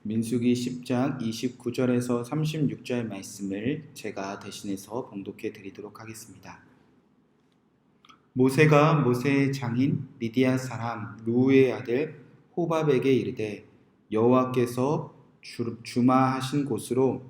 민수기 10장 29절에서 36절 말씀을 제가 대신해서 봉독해 드리도록 하겠습니다. 모세가 모세의 장인 미디안 사람 루의 아들 호밥에게 이르되 여호와께서 주마하신 곳으로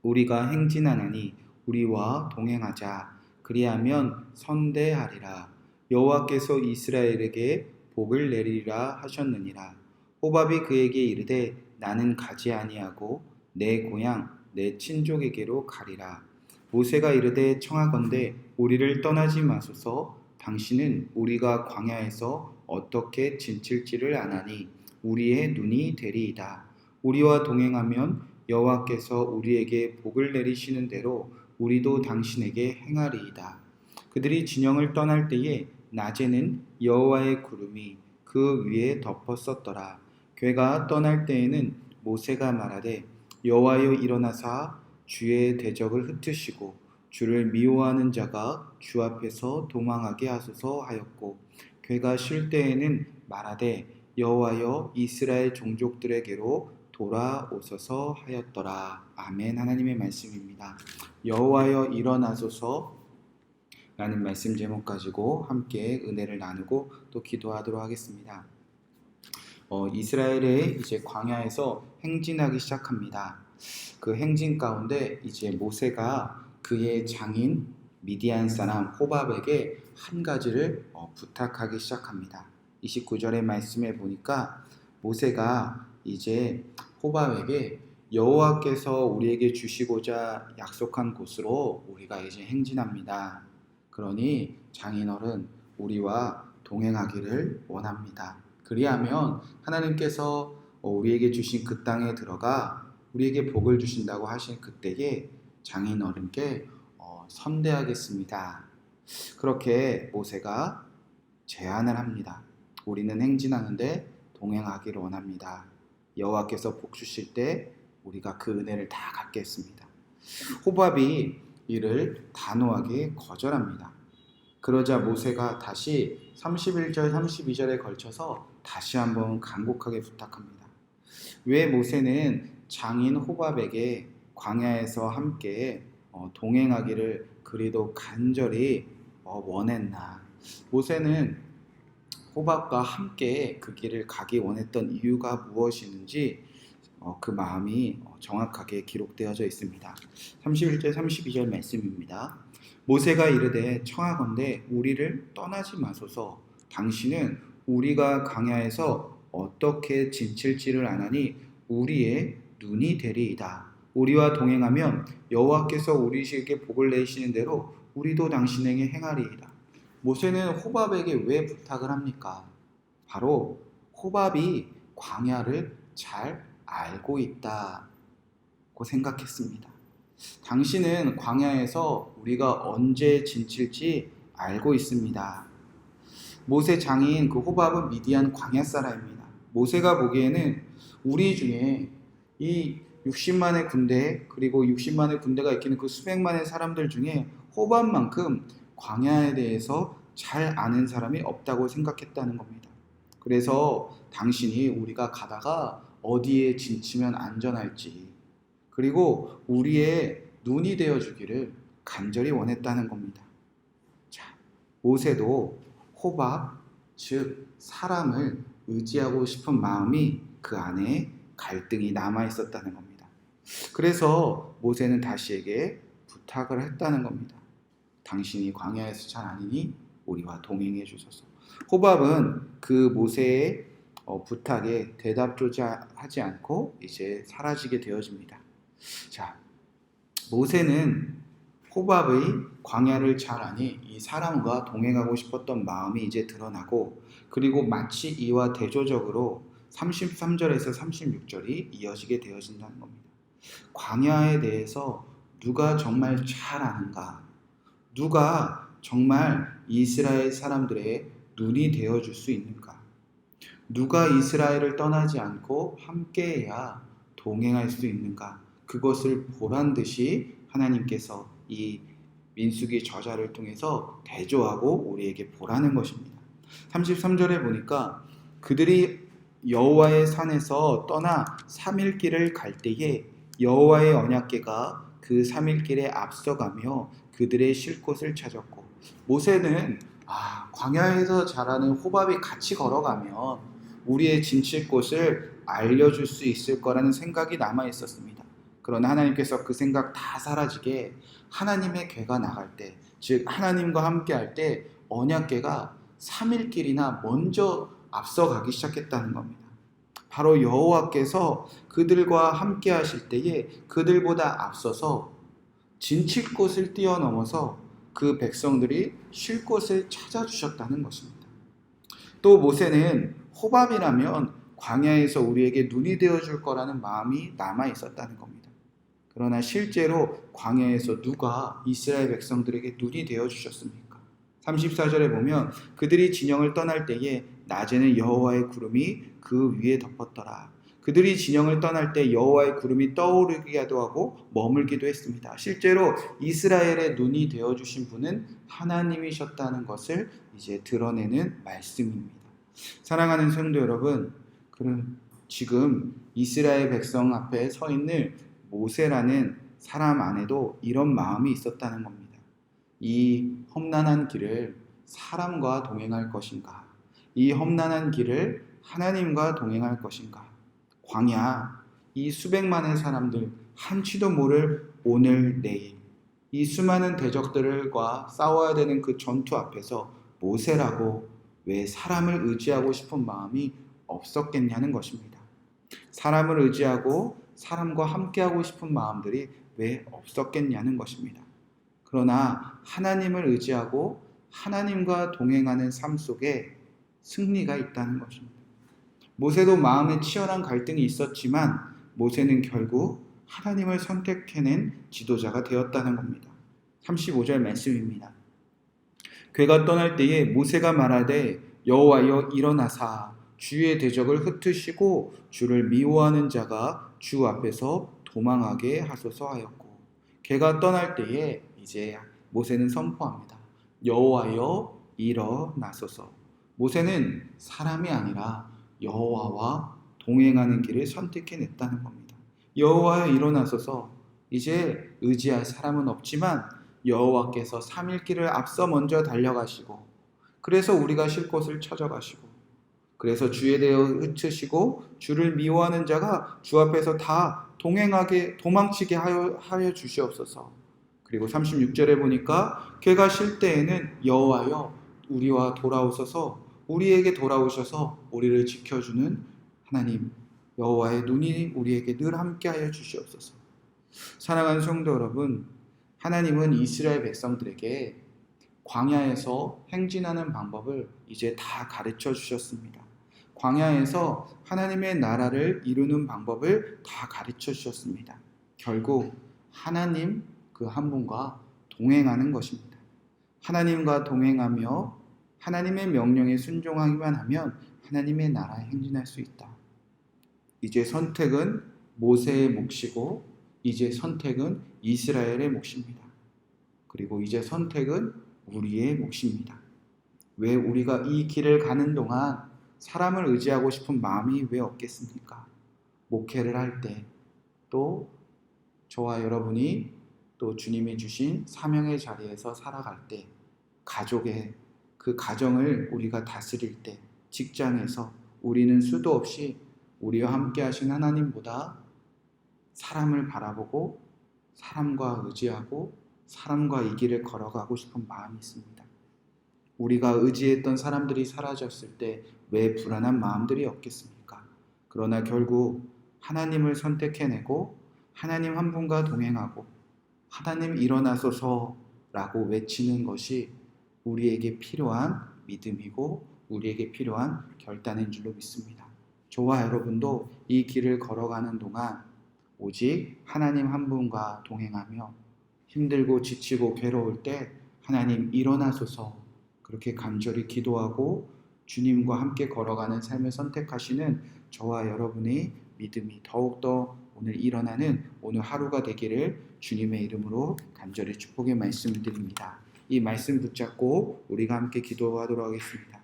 우리가 행진하나니 우리와 동행하자. 그리하면 선대하리라. 여호와께서 이스라엘에게 복을 내리리라 하셨느니라. 호밥이 그에게 이르되 나는 가지 아니하고 내 고향 내 친족에게로 가리라. 모세가 이르되 청하건대 우리를 떠나지 마소서. 당신은 우리가 광야에서 어떻게 지칠지를 아나니 우리의 눈이 되리이다. 우리와 동행하면 여호와께서 우리에게 복을 내리시는 대로 우리도 당신에게 행하리이다. 그들이 진영을 떠날 때에 낮에는 여호와의 구름이 그 위에 덮었었더라. 괴가 떠날 때에는 모세가 말하되 여호와여 일어나사 주의 대적을 흩으시고 주를 미워하는 자가 주 앞에서 도망하게 하소서 하였고, 괴가 쉴 때에는 말하되 여호와여 이스라엘 종족들에게로 돌아오소서 하였더라. 아멘. 하나님의 말씀입니다. 여호와여 일어나소서 라는 말씀 제목 가지고 함께 은혜를 나누고 또 기도하도록 하겠습니다. 이스라엘의 이제 광야에서 행진하기 시작합니다. 그 행진 가운데 이제 모세가 그의 장인 미디안 사람 호밥에게 한 가지를 부탁하기 시작합니다. 29절의 말씀에 보니까 모세가 이제 호밥에게 여호와께서 우리에게 주시고자 약속한 곳으로 우리가 이제 행진합니다. 그러니 장인어른 우리와 동행하기를 원합니다. 그리하면 하나님께서 우리에게 주신 그 땅에 들어가 우리에게 복을 주신다고 하신 그때에 장인어른께 선대하겠습니다. 그렇게 모세가 제안을 합니다. 우리는 행진하는데 동행하기를 원합니다. 여호와께서 복 주실 때 우리가 그 은혜를 다 갖겠습니다. 호밥이 이를 단호하게 거절합니다. 그러자 모세가 다시 31절 32절에 걸쳐서 다시 한번 간곡하게 부탁합니다. 왜 모세는 장인 호밥에게 광야에서 함께 동행하기를 그리도 간절히 원했나? 모세는 호밥과 함께 그 길을 가기 원했던 이유가 무엇이는지 그 마음이 정확하게 기록되어져 있습니다. 31절 32절 말씀입니다. 모세가 이르되 청하건대 우리를 떠나지 마소서. 당신은 우리가 광야에서 어떻게 지칠지를 아나니 우리의 눈이 되리이다. 우리와 동행하면 여호와께서 우리에게 복을 내시는 대로 우리도 당신에게 행하리이다. 모세는 호밥에게 왜 부탁을 합니까? 바로 호밥이 광야를 잘 알고 있다고 생각했습니다. 당신은 광야에서 우리가 언제 지칠지 알고 있습니다. 모세 장인 그 호밥은 미디안 광야 사람입니다. 모세가 보기에는 우리 중에 이 60만의 군대 그리고 60만의 군대가 있기는 그 수백만의 사람들 중에 호밥만큼 광야에 대해서 잘 아는 사람이 없다고 생각했다는 겁니다. 그래서 당신이 우리가 가다가 어디에 지치면 안전할지 그리고 우리의 눈이 되어주기를 간절히 원했다는 겁니다. 자, 모세도 호밥, 즉 사람을 의지하고 싶은 마음이 그 안에 갈등이 남아있었다는 겁니다. 그래서 모세는 다시에게 부탁을 했다는 겁니다. 당신이 광야에서 잘 아니니 우리와 동행해 주소서. 호밥은 그 모세의 부탁에 대답조차 하지 않고 이제 사라지게 되어집니다. 자, 모세는 호밥의 광야를 잘 아니 이 사람과 동행하고 싶었던 마음이 이제 드러나고 그리고 마치 이와 대조적으로 33절에서 36절이 이어지게 되어진다는 겁니다. 광야에 대해서 누가 정말 잘 아는가? 누가 정말 이스라엘 사람들의 눈이 되어줄 수 있는가? 누가 이스라엘을 떠나지 않고 함께해야 동행할 수 있는가? 그것을 보란 듯이 하나님께서 이 민수기 저자를 통해서 대조하고 우리에게 보라는 것입니다. 33절에 보니까 그들이 여호와의 산에서 떠나 3일 길을 갈 때에 여호와의 언약궤가 그 3일 길에 앞서가며 그들의 쉴 곳을 찾았고, 모세는 광야에서 자라는 호밥이 같이 걸어가면 우리의 진칠 곳을 알려줄 수 있을 거라는 생각이 남아 있었습니다. 그러나 하나님께서 그 생각 다 사라지게 하나님의 궤가 나갈 때, 즉 하나님과 함께 할 때 언약궤가 3일 길이나 먼저 앞서가기 시작했다는 겁니다. 바로 여호와께서 그들과 함께 하실 때에 그들보다 앞서서 진칠 곳을 뛰어넘어서 그 백성들이 쉴 곳을 찾아주셨다는 것입니다. 또 모세는 호밥이라면 광야에서 우리에게 눈이 되어줄 거라는 마음이 남아 있었다는 겁니다. 그러나 실제로 광야에서 누가 이스라엘 백성들에게 눈이 되어주셨습니까? 34절에 보면 그들이 진영을 떠날 때에 낮에는 여호와의 구름이 그 위에 덮었더라. 그들이 진영을 떠날 때 여호와의 구름이 떠오르기도 하고 머물기도 했습니다. 실제로 이스라엘의 눈이 되어주신 분은 하나님이셨다는 것을 이제 드러내는 말씀입니다. 사랑하는 성도 여러분, 지금 이스라엘 백성 앞에 서 있는 모세라는 사람 안에도 이런 마음이 있었다는 겁니다. 이 험난한 길을 사람과 동행할 것인가? 이 험난한 길을 하나님과 동행할 것인가? 광야, 이 수백만의 사람들, 한치도 모를 오늘 내일, 이 수많은 대적들과 싸워야 되는 그 전투 앞에서 모세라고 왜 사람을 의지하고 싶은 마음이 없었겠냐는 것입니다. 사람을 의지하고 사람과 함께하고 싶은 마음들이 왜 없었겠냐는 것입니다. 그러나 하나님을 의지하고 하나님과 동행하는 삶 속에 승리가 있다는 것입니다. 모세도 마음에 치열한 갈등이 있었지만 모세는 결국 하나님을 선택해낸 지도자가 되었다는 겁니다. 35절 말씀입니다. 궤가 떠날 때에 모세가 말하되 여호와여 일어나사 주의 대적을 흩으시고 주를 미워하는 자가 주 앞에서 도망하게 하소서 하였고, 궤가 떠날 때에 이제 모세는 선포합니다. 여호와여 일어나소서. 모세는 사람이 아니라 여호와와 동행하는 길을 선택해냈다는 겁니다. 여호와여 일어나소서. 이제 의지할 사람은 없지만 여호와께서 3일 길을 앞서 먼저 달려가시고, 그래서 우리가 쉴 곳을 찾아가시고, 그래서 주에 대해 흩으시고 주를 미워하는 자가 주 앞에서 다 도망치게 하여 주시옵소서. 그리고 36절에 보니까 궤가 쉴 때에는 여호와여 우리와 돌아오소서, 우리에게 돌아오셔서 우리를 지켜주는 하나님 여호와의 눈이 우리에게 늘 함께하여 주시옵소서. 사랑하는 성도 여러분, 하나님은 이스라엘 백성들에게 광야에서 행진하는 방법을 이제 다 가르쳐 주셨습니다. 광야에서 하나님의 나라를 이루는 방법을 다 가르쳐 주셨습니다. 결국 하나님 그 한 분과 동행하는 것입니다. 하나님과 동행하며 하나님의 명령에 순종하기만 하면 하나님의 나라에 행진할 수 있다. 이제 선택은 모세의 몫이고 이제 선택은 이스라엘의 몫입니다. 그리고 이제 선택은 우리의 몫입니다. 왜 우리가 이 길을 가는 동안 사람을 의지하고 싶은 마음이 왜 없겠습니까? 목회를 할 때, 또 저와 여러분이 또 주님이 주신 사명의 자리에서 살아갈 때, 가족의 그 가정을 우리가 다스릴 때, 직장에서 우리는 수도 없이 우리와 함께 하신 하나님보다 사람을 바라보고 사람과 의지하고 사람과 이 길을 걸어가고 싶은 마음이 있습니다. 우리가 의지했던 사람들이 사라졌을 때 왜 불안한 마음들이 없겠습니까? 그러나 결국 하나님을 선택해내고 하나님 한 분과 동행하고 하나님 일어나소서라고 외치는 것이 우리에게 필요한 믿음이고 우리에게 필요한 결단인 줄로 믿습니다. 저와 여러분도 이 길을 걸어가는 동안 오직 하나님 한 분과 동행하며 힘들고 지치고 괴로울 때 하나님 일어나소서 그렇게 간절히 기도하고 주님과 함께 걸어가는 삶을 선택하시는 저와 여러분의 믿음이 더욱더 오늘 일어나는 오늘 하루가 되기를 주님의 이름으로 간절히 축복의 말씀을 드립니다. 이 말씀 붙잡고 우리가 함께 기도하도록 하겠습니다.